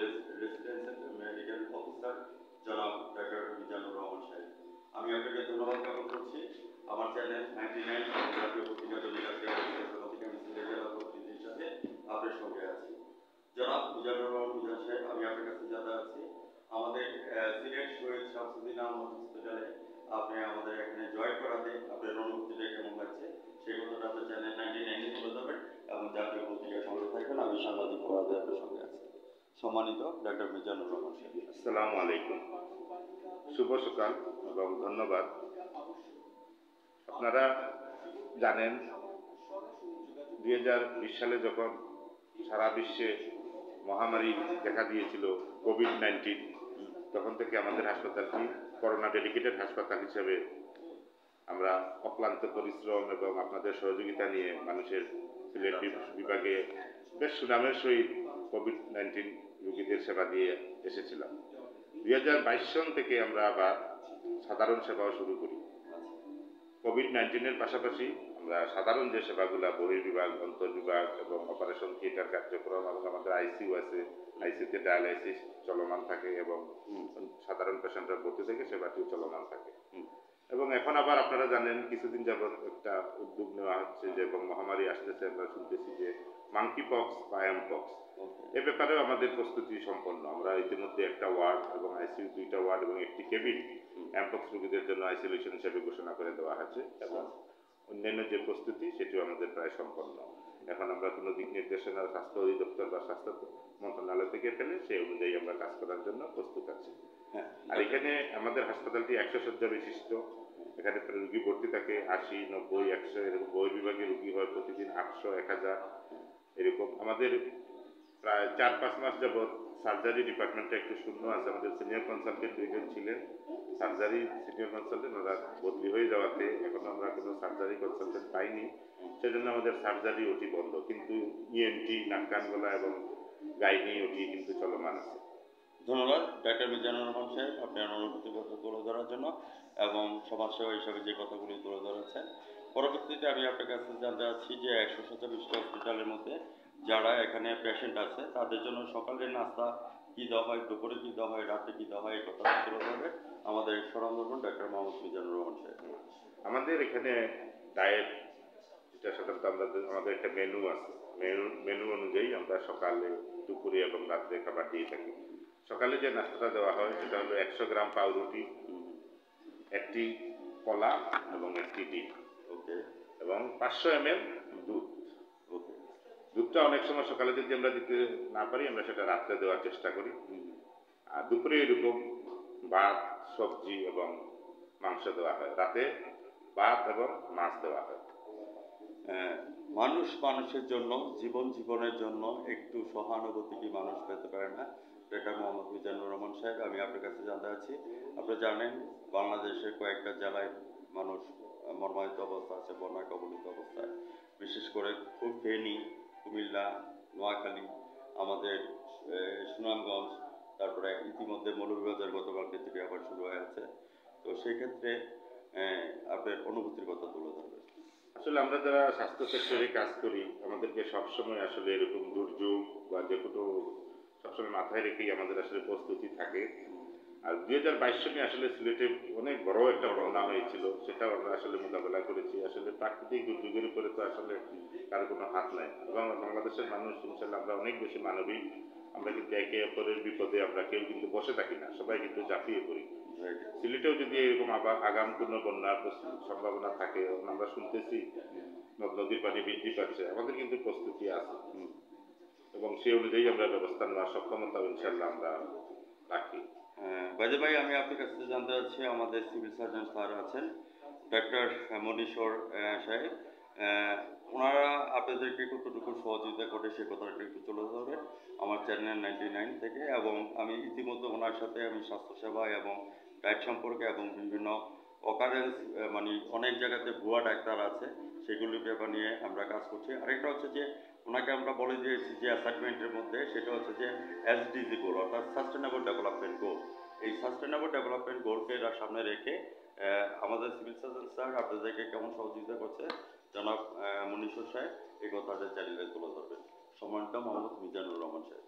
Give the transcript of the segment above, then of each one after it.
Residential medical officer জনাব doctor Mizanur Rahman সাহেব। আমি আপনাকে ধন্যবাদ জ্ঞাপন করছি আমার চ্যানেল 99 জাতীয় পত্রিকা জমিদার জেলা প্রতিনিধি হিসাবে আপনার সঙ্গে আছি। জনাব মিজানুর রহমান মিজান সাহেব, আমি আপনার কাছে জানতে আছি আমাদের সিলেট শহীদ শামসুদ্দিন আহমদ হসপিটালে আপনি আমাদের এখানে জয়েন করাতে আপনার অনুভূতিটা কেমন লাগছে সেই কথাটা আপনার চ্যানেল 99 তুলে ধরবেন এবং জাতীয় পত্রিকার সঙ্গে থাকবেন। আমি সাংবাদিক ফরাদে আপনার সঙ্গে আছি। সম্মানিত ডক্টর মিজানুর রহমান সাহেব। আসসালামু আলাইকুম, শুভ সকাল এবং ধন্যবাদ। আপনারা জানেন 2020 সালে যখন সারা বিশ্বে মহামারী দেখা দিয়েছিল কোভিড-19, তখন থেকে আমাদের হাসপাতালটি করোনা ডেডিকেটেড হাসপাতাল হিসেবে আমরা অক্লান্ত পরিশ্রম এবং আপনাদের সহযোগিতা নিয়ে মানুষের সিলেট বিভাগে বেশ সুনামের সহিত কোভিড-19 রোগীদের সেবা দিয়ে এসেছিলাম। 2022 সন থেকে আমরা আবার সাধারণ সেবাও শুরু করি। কোভিড-19-এর পাশাপাশি আমরা সাধারণ যে সেবাগুলা বহির্বিভাগ, অন্তর্বিভাগ এবং অপারেশন থিয়েটার কার্যক্রম এবং আমাদের আইসিইউ আছে, আইসিইউতে ডায়ালাইসিস চলমান থাকে এবং সাধারণ পেশেন্টরা ভর্তি থেকে সেবাটিও চলমান থাকে। এবং এখন আবার আপনারা জানেন কিছুদিন যাবত একটা উদ্যোগ নেওয়া হচ্ছে যে এবং মহামারী আসতেছে, আমরা শুনতেছি যে মাঙ্কি পক্স বা এমপক্স, এ ব্যাপারেও আমাদের প্রস্তুতি সম্পন্ন। আমরা ইতিমধ্যে একটা ওয়ার্ড এবং আইসিইউ 2টা ওয়ার্ড এবং একটি কেবিন এমপক্স রোগীদের জন্য আইসোলেশন হিসেবে ঘোষণা করে দেওয়া হয়েছে এবং অন্যান্য যে প্রস্তুতি সেটিও আমাদের প্রায় সম্পন্ন। এখন আমরা কোনো দিক নির্দেশনা স্বাস্থ্য অধিদপ্তর বা স্বাস্থ্য মন্ত্রণালয় থেকে পেলে সেই অনুযায়ী আমরা কাজ করার জন্য প্রস্তুত আছি। আর এখানে আমাদের হাসপাতালটি 100 শয্যা বিশিষ্ট। এখানে রোগী ভর্তি থাকে 80, 90, 100 এরকম। বহির্বিভাগে রোগী হয় প্রতিদিন 800, 1000 এরকম। আমাদের প্রায় 4-5 মাস যাবৎ সার্জারি ডিপার্টমেন্টটা একটু শূন্য আছে। আমাদের সিনিয়র কনসালটেন্ট 2 জন ছিলেন সার্জারি সিনিয়র কনসালটেন্ট, ওরা বদলি হয়ে যাওয়াতে এখন আমরা কোনো সার্জারি কনসালটেন্ট পাইনি, সেজন্য আমাদের সার্জারি ওটি বন্ধ, কিন্তু ইএনটি, নাক কান গলা এবং গাইনি ওটি কিন্তু চলমান আছে। ধন্যবাদ ডক্টর মিজানুর রহমান সাহেব আপনার অনুভূতির কথা তুলে ধরার জন্য এবং সমাজসেবা হিসাবে যে কথাগুলি তুলে ধরেছেন। পরবর্তীতে আমি আপনার কাছে জানতে চাচ্ছি যে 100 শয্যা বিশিষ্ট হসপিটালের মধ্যে যারা এখানে পেশেন্ট আছে তাদের জন্য সকালের নাস্তা কী দেওয়া হয়, দুপুরে কী দেওয়া হয়, রাতে কী দেওয়া হয়, এই কথা তুলে ধরবে আমাদের স্বনামধন্য ডক্টর মোহাম্মদ মিজানুর রহমান সাহেব। আমাদের এখানে ডায়েট যেটা সাধারণত আমাদের একটা মেনু আছে, মেনু অনুযায়ী আমরা সকালে, দুপুরে এবং রাত্রে খাবার দিয়ে থাকি। সকালে যে নাস্তাটা দেওয়া হয় সেটা হলো 100 গ্রাম পাউরুটি, একটি কলা এবং একটি ডিম, এবং 500 ml দুধ। দুধটা অনেক সময় সকালে যদি আমরা দিতে না পারি আমরা সেটা রাত্রে দেওয়ার চেষ্টা করি। আর দুপুরে এরকম ভাত, সবজি এবং মাংস দেওয়া হয়, রাতে ভাত এবং মাছ দেওয়া হয়। মানুষ মানুষের জন্য, জীবনের জন্য একটু সহানুভূতি কি মানুষ পেতে পারে না? ডক্টর মোহাম্মদ মিজানুর রহমান সাহেব, আমি আপনার কাছে জানতে চাচ্ছি, আপনারা জানেন বাংলাদেশের কয়েকটা জেলায় মানুষ মর্মাহত অবস্থা আছে, বন্যা কবলিত অবস্থায়, বিশেষ করে খুব ফেনী, কুমিল্লা, নোয়াখালী, আমাদের সুনামগঞ্জ, তারপরে ইতিমধ্যে মৌলভীবাজার গতকালকে থেকে আবার শুরু হয়েছে। তো সেক্ষেত্রে আপনার অনুভূতির কথা তুলে ধরবেন। আসলে আমরা যারা স্বাস্থ্য সেক্টরে কাজ করি আমাদেরকে সবসময় আসলে এরকম দুর্যোগ বা যে কোনো সবসময় মাথায় রেখেই আমাদের আসলে প্রস্তুতি থাকে। আর 2022 সালে আসলে সিলেটে অনেক বড় একটা বন্যা হয়েছিল, সেটাও আমরা আসলে মোকাবেলা করেছি। আসলে প্রাকৃতিক দুর্যোগের উপরে তো আসলে কারো কোনো হাত নাই, এবং বাংলাদেশের মানুষ ইনশাল্লাহ আমরা অনেক বেশি মানবিক। আমরা কিন্তু একে অপরের বিপদে আমরা কেউ কিন্তু বসে থাকি না, সবাই কিন্তু ঝাঁপিয়ে পড়ি। সিলেটেও যদি এরকম আবার আগাম কোনো বন্যার সম্ভাবনা থাকে, আমরা শুনতেছি নদীর পানি বৃদ্ধি পাচ্ছে, আমাদের কিন্তু প্রস্তুতি আছে এবং সেই অনুযায়ী আমরা ব্যবস্থা নেওয়ার সক্ষমতা ইনশাল্লাহ আমরা রাখি। বাইদে ভাই, আমি আপনার কাছে জানতে চাচ্ছি, আমাদের সিভিল সার্জন স্যার আছেন ডক্টর মনীশ্বর সাহেব, ওনারা আপনাদেরকে কতটুকু সহযোগিতা করে সে কথাটা একটু তুলে ধরবেন আমার চ্যানেল 99 থেকে। এবং আমি ইতিমধ্যে ওনার সাথে আমি স্বাস্থ্যসেবা এবং ডায়েট সম্পর্কে এবং বিভিন্ন অকারেন্স মানে অনেক জায়গাতে ভুয়া ডাক্তার আছে সেগুলির ব্যাপার নিয়ে আমরা কাজ করছি। আরেকটা হচ্ছে যে ওনাকে আমরা বলে দিয়েছি যে অ্যাসাইনমেন্টের মধ্যে, সেটা হচ্ছে যে এসডিজি গোল, অর্থাৎ সাস্টেনেবল ডেভেলপমেন্ট গোল। এই সাস্টেনেবল ডেভেলপমেন্ট গোলকে সামনে রেখে আমাদের সিভিল সার্জন স্যার আপনাদেরকে কেমন সহযোগিতা করছে জনাব মনীশ্বর সাহেব এই কথাটা চ্যানেলে তুলে ধরবেন। সম্মানিত মোহাম্মদ মিজানুর রহমান সাহেব।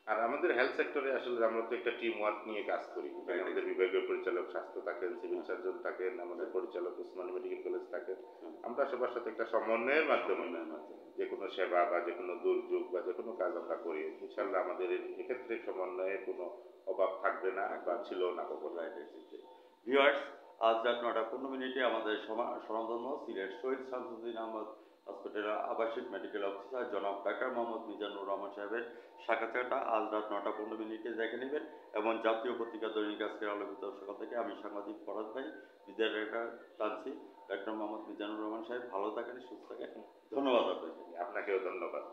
আর আমাদের হেলথ সেক্টরে আসলে আমরা তো একটা টিম ওয়ার্ক নিয়ে কাজ করি। এখানে আমাদের বিভাগীয় পরিচালক স্বাস্থ্য থাকেন, সিভিল সার্জন থাকেন, আমাদের পরিচালক ওসমানী মেডিকেল কলেজ থাকেন। আমরা সবার সাথে একটা সমন্বয়ের মাধ্যমে যে কোনো সেবা বা যে কোনো দুর্যোগ বা যে কোনো কাজ আমরা করি। ইনশাল্লাহ আমাদের এক্ষেত্রে সমন্বয়ের কোনো অভাব থাকবে না বা ছিল না কখনো। ভিউয়ার্স, আজ রাত 9:15 আমাদের স্বনামধন্য সিলেট শহীদ শামসুদ্দিন আহমদ হসপিটালের আবাসিক মেডিকেল অফিসার জনাব ডাক্তার মোহাম্মদ মিজানুর রহমান সাহেবের সাক্ষাৎকারটা আজ রাত 9:15 দেখে নেবেন এবং জাতীয় পত্রিকা দৈনিক আজকের আলোকিত সকাল থেকে আমি সাংবাদিক ফরাদ ভাই বিদায় রেখা টানছি। ডাক্তার মোহাম্মদ মিজানুর রহমান সাহেব ভালো থাকেন, সুস্থ থাকেন। ধন্যবাদ আপনাকে। আপনাকেও ধন্যবাদ।